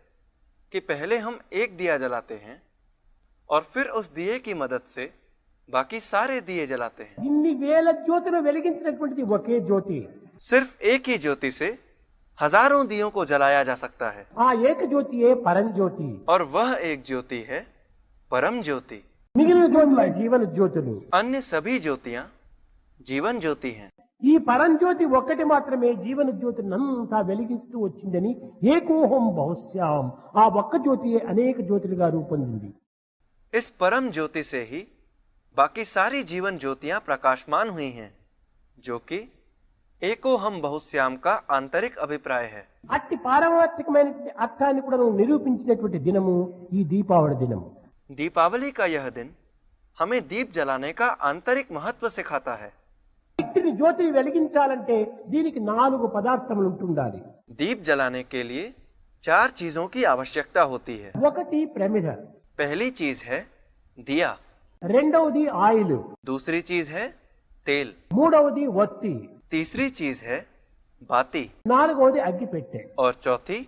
[SPEAKER 6] कि पहले हम एक दिया जलाते हैं और फिर उस दिए की मदद से बाकी सारे दिए जलाते हैं।
[SPEAKER 5] ఇన్ని వేల జ్యోతులు వెలిగించినటువంటిది ఒకే జ్యోతి.
[SPEAKER 6] सिर्फ एक ही ज्योति से हजारों दियों को जलाया जा सकता है
[SPEAKER 5] ఆ ఏక జ్యోతియే పరంజ్యోతి.
[SPEAKER 6] और वह एक ज्योति है परम ज्योति।
[SPEAKER 5] మిగిలిన జ్యోతులు జీవన జ్యోతులు.
[SPEAKER 6] अन्य सभी ज्योतियां जीवन ज्योति हैं।
[SPEAKER 5] ఈ పరంజ్యోతి ఒక్కటి మాత్రమే జీవన జ్యోతిని అంతా వెలిగిస్తూ వచ్చిందని ఏకోహం బహుశ్యాం ఆ ఒక్క జ్యోతియే అనేక జ్యోతులుగా రూపొందింది.
[SPEAKER 6] इस परम ज्योति से ही बाकी सारी जीवन ज्योतियां प्रकाशमान हुई हैं, जो कि एको हम बहुश्याम का आंतरिक अभिप्राय है।
[SPEAKER 5] అట్టి పారమార్థికమైన అర్థాన్ని కూడా నిరూపించినటువంటి దినము ఈ దీపావళి దినము.
[SPEAKER 6] दीपावली का यह दिन हमें दीप जलाने का आंतरिक महत्व सिखाता है।
[SPEAKER 5] ఇట్టి జ్యోతి వెలిగించాలంటే దీనికి 4 పదార్థములు ఉంటుండాలి.
[SPEAKER 6] दीप जलाने के लिए 4 चीजों की आवश्यकता होती है।
[SPEAKER 5] ఒకటి ప్రమిద,
[SPEAKER 6] पहली चीज है दिया,
[SPEAKER 5] రెండవది ఆయిల్,
[SPEAKER 6] दूसरी चीज है तेल,
[SPEAKER 5] మూడవది ఒత్తి,
[SPEAKER 6] तीसरी चीज है बाती
[SPEAKER 5] నాలుగవది అగ్గిపెట్టె.
[SPEAKER 6] और चौथी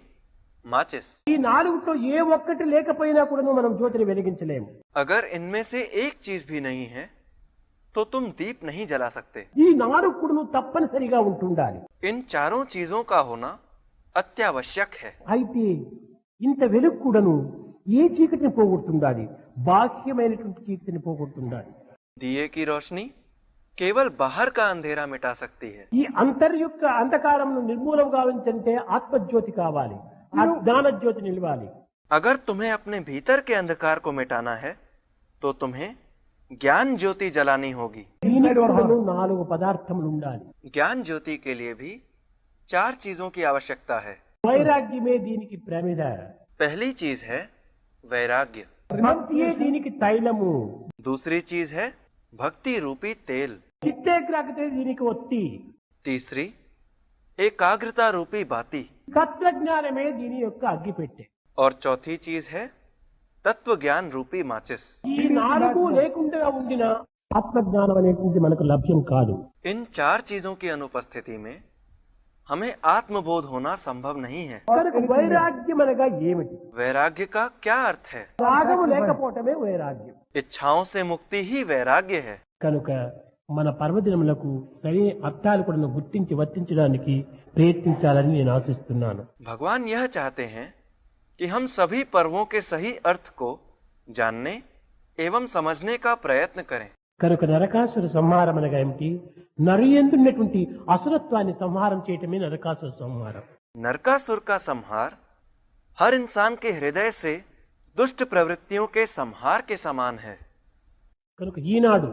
[SPEAKER 6] माचिस।
[SPEAKER 5] ఈ 4తో ఏ ఒక్కటి లేకపోయినా కూడా మనం జ్యోతిని వెలిగించలేము.
[SPEAKER 6] अगर इनमें से एक चीज भी नहीं है तो तुम दीप नहीं जला सकते।
[SPEAKER 5] ఈ 4 కూడా తప్పనిసరిగా ఉంటుండాలి.
[SPEAKER 6] इन चारों चीजों का होना अत्यावश्यक है।
[SPEAKER 5] అయితే ఇంత వెలుగు కూడాను ఏ చీకటిని పోగొడుతుండాలి? బాహ్యమైనటువంటి చీకటిని పోగొడుతుండాలి.
[SPEAKER 6] दिए की रोशनी केवल बाहर का अंधेरा मिटा सकती है।
[SPEAKER 5] ఈ అంతర్యుక్త అంధకారమును నిర్మూలం గావించంటే ఆత్మజ్యోతి కావాలి, ఆ జ్ఞాన జ్యోతి నిలవాలి.
[SPEAKER 6] अगर तुम्हें अपने भीतर के अंधकार को मिटाना है तो तुम्हें ज्ञान ज्योति जलानी होगी।
[SPEAKER 5] దీనికి కూడాను 4 పదార్థములు ఉండాలి.
[SPEAKER 6] ज्ञान ज्योति के लिए भी 4 चीजों की आवश्यकता है।
[SPEAKER 5] వైరాగ్యమే దీనికి ప్రమిద,
[SPEAKER 6] पहली चीज है वैराग्य,
[SPEAKER 5] భక్తియే దీనికి తైలము,
[SPEAKER 6] दूसरी चीज है भक्ति रूपी तेल,
[SPEAKER 5] చిత్తేగ్రహతే దీనికి ఒత్తి,
[SPEAKER 6] तीसरी एकाग्रता रूपी बाती
[SPEAKER 5] తత్వజ్ఞానమే దీని యొక్క అగ్గిపెట్టె.
[SPEAKER 6] और चौथी चीज है तत्व ज्ञान रूपी माचिस।
[SPEAKER 5] ఈ 4 లేకుండా ఉండిన ఆత్మజ్ఞానం అనేటువంటి మనకు లభ్యం కాదు.
[SPEAKER 6] इन 4 चीजों की अनुपस्थिति में हमें आत्मबोध होना संभव नहीं है।
[SPEAKER 5] కనుక వైరాగ్యం అనగా ఏమిటి?
[SPEAKER 6] वैराग्य का क्या अर्थ है?
[SPEAKER 5] రాగము లేకపోవటమే వైరాగ్యం.
[SPEAKER 6] इच्छाओं से मुक्ति ही वैराग्य है।
[SPEAKER 5] కనుక మన పర్వదినములకు సరైన అర్థాలు కూడా గుర్తించి వర్తించడానికి ప్రయత్నించాలని నేను ఆశిస్తున్నాను.
[SPEAKER 6] भगवान यह चाहते हैं कि हम सभी पर्वों के सही अर्थ को जानने एवं समझने का प्रयत्न करें।
[SPEAKER 5] కనుక నరకాసుర సంహారం అనగా ఏమిటి? నరుయందున్నటువంటి అసురత్వాన్ని సంహారం చేయటమే నరకాసుర సంహారం.
[SPEAKER 6] नरकासुर का संहार हर इंसान के हृदय से दुष्ट प्रवृत्तियों के संहार के समान है।
[SPEAKER 5] కనుక ఈనాడు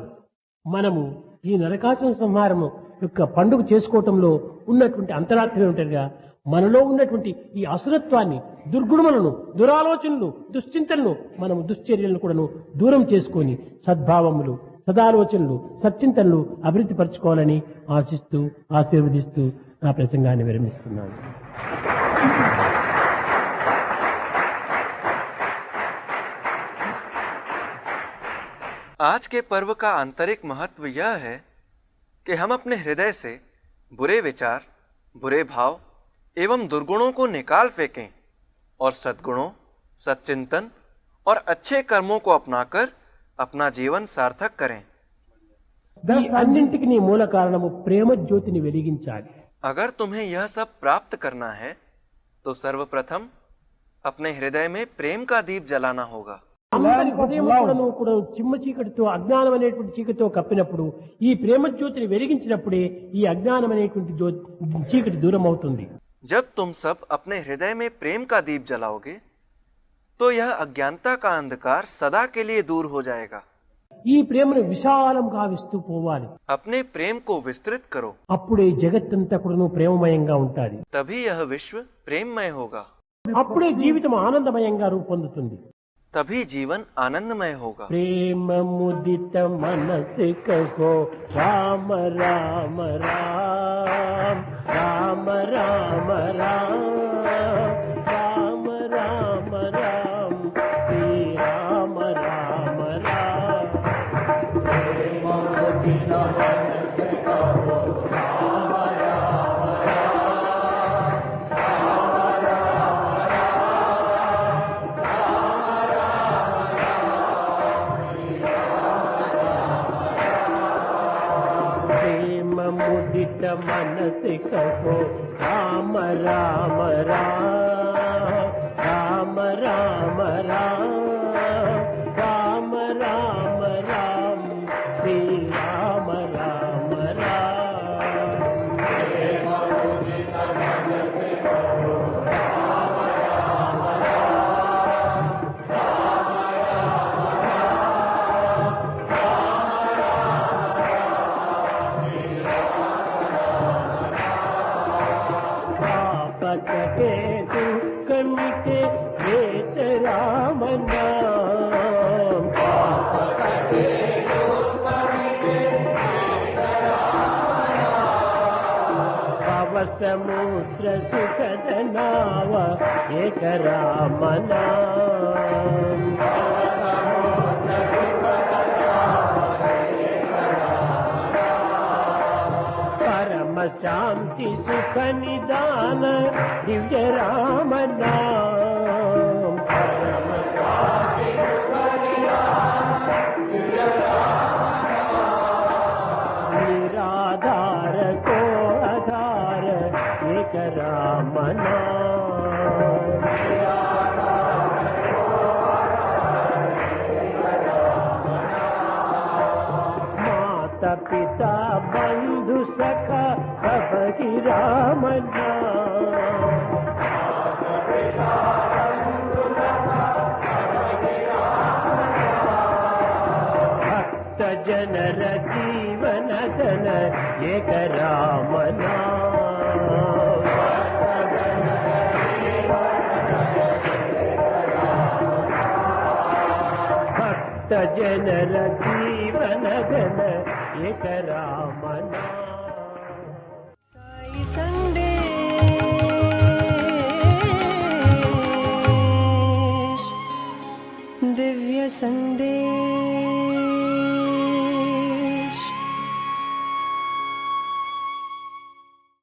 [SPEAKER 5] మనము ఈ నరకాసుర సంహారము యొక్క పండుగ చేసుకోవటంలో ఉన్నటువంటి అంతరార్థం ఏమిటనగా మనలో ఉన్నటువంటి ఈ అసురత్వాన్ని, దుర్గుణములను, దురాలోచనలు, దుశ్చింతలను, మనము దుశ్చర్యలను కూడా దూరం చేసుకొని సద్భావములు, సదాలోచనలు, సచ్చింతనలు అభివృద్ధి పరచుకోవాలని ఆశిస్తూ ఆశీర్వదిస్తూ నా ప్రసంగాన్ని విరమిస్తున్నాను.
[SPEAKER 6] आज के पर्व का आंतरिक महत्व यह है कि हम अपने हृदय से बुरे विचार, बुरे भाव एवं दुर्गुणों को निकाल फेंकें और सद्गुणों, सच्चिंतन और अच्छे कर्मों को अपनाकर अपना जीवन सार्थक करें।
[SPEAKER 5] ఈ అన్నింటికి నీ మూల కారణము ప్రేమ జ్యోతిని వెలిగించాలి.
[SPEAKER 6] अगर तुम्हें यह सब प्राप्त करना है तो सर्वप्रथम अपने हृदय में प्रेम का दीप जलाना होगा।
[SPEAKER 5] అందరి హృదయములను కూడా చిమ్మ చీకటితో, అజ్ఞానం అనేటువంటి చీకటితో కప్పినప్పుడు ఈ ప్రేమ జ్యోతిని వెలిగించినప్పుడే ఈ అజ్ఞానం అనేటువంటి చీకటి దూరం అవుతుంది.
[SPEAKER 6] जब तुम सब अपने हृदय में प्रेम का दीप जलाओगे तो यह अज्ञानता का अंधकार सदा के लिए दूर हो जाएगा।
[SPEAKER 5] ఈ ప్రేమను విశాలం గావిస్తూ పోవాలి.
[SPEAKER 6] अपने प्रेम को विस्तृत करो,
[SPEAKER 5] అప్పుడే జగత్తంతా కూడా ప్రేమమయంగా ఉంటుంది.
[SPEAKER 6] तभी यह विश्व प्रेममय होगा,
[SPEAKER 5] అప్పుడే జీవితం ఆనందమయంగా రూపొందుతుంది.
[SPEAKER 6] तभी जीवन आनंदमय होगा।
[SPEAKER 5] प्रेम मुदित मनस कहो राम राम राम राम राम राम राम राम राम श्री राम राम राम। प्रेम मुदित मनस कहो राम राम मुदित मनस कहो राम राम राम राम राम राम राम राम श्री राम राम राम। प्रेम मुदित मनस कहो राम राम के दुख मिटे हेत राम नाम। पाप के दुख मिटे हेत राम नाम। भव समुद्र सुखद नाव एक राम नाम। परम शांति सुख निदान दिव्य राम नाम। परम शांति सुख निदान दिव्य राम नाम। निराधार को आधार एक राम नाम। निराधार को आधार एक राम नाम। माता पिता बंधु सखा सब ही राम नाम। भक्त जनर जीवन धन एक राम नाम। भक्त जनर जीवन धन एक राम नाम।
[SPEAKER 4] साई संदेश दिव्य संदेश।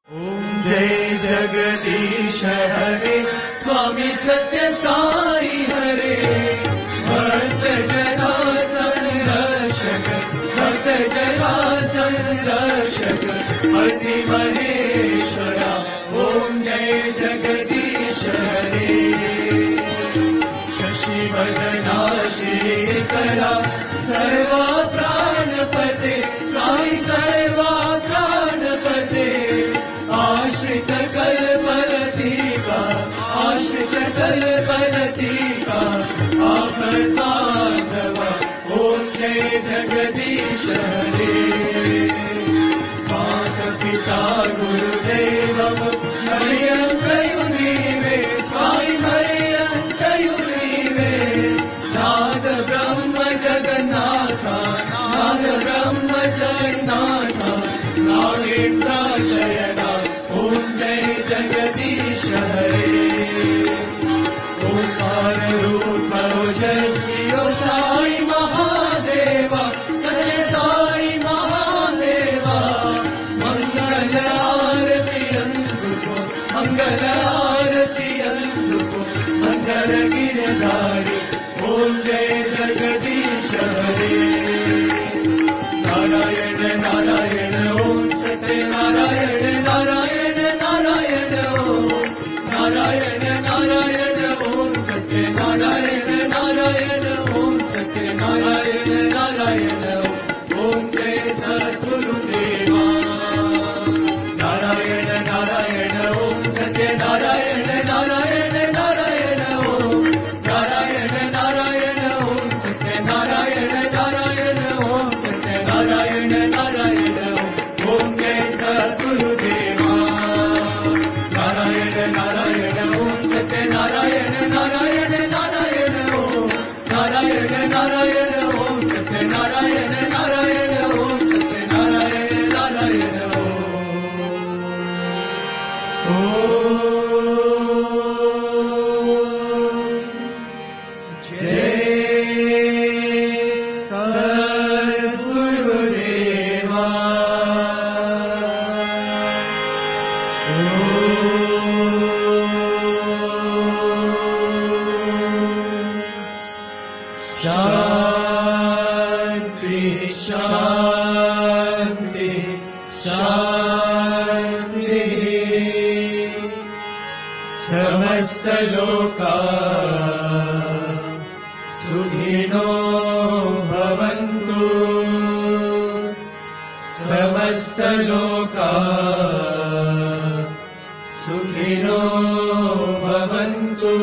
[SPEAKER 7] ओम जय जगदीश हरे स्वामी सत्य साई हरे। भक्त जना संरक्षक भक्त जना संरक्षक अति महेश्वरा। ओम जय जगदीश हरे। शशि वदना श्रीकरा सर्वा प्राणपते साई सर्वा प्राणपते। आश्रित कल्पलतिका आश्रित कल्पलतिका आपदानव। ओम जय जगदीश हरे। माता पिता गुरुदेव मह्यं प्रयुनीवे स्वामी मह्यं प्रयुनीवे। नाद ब्रह्म जगन्नाथ नाद ब्रह्म जगन्नाथ नागेन्द्र शयना। ओम जय जगदीश हरे। ओंकार रूप ओजस्वी साई महादेवा सत्य साई महादेवा। मंगल आरती अंधुको मंगल आरती अंधुको मंगल गिरधारी। ओम जय जगदीश हरे। नारायण नारायण ओम सत्य नारायण नारायण नारायण ओम नारायण नारायण ओम सत्य नारायण नारायण ओम सत्य नारायण नारायण ओम जय सद्गुरुदेवा। नारायण नारायण ओम सत्य शांति शांति शांति समस्त लोका सुखिनो भवन्तु समस्त लोका सुखिनो भवन्तु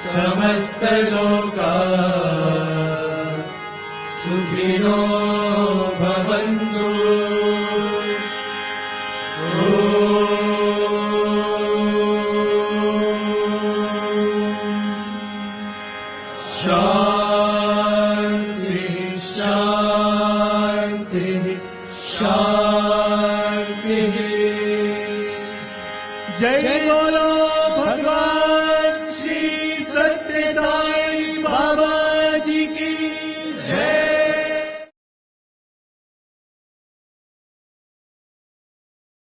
[SPEAKER 7] समस्त लोका सुखिनो भवन्तु शांति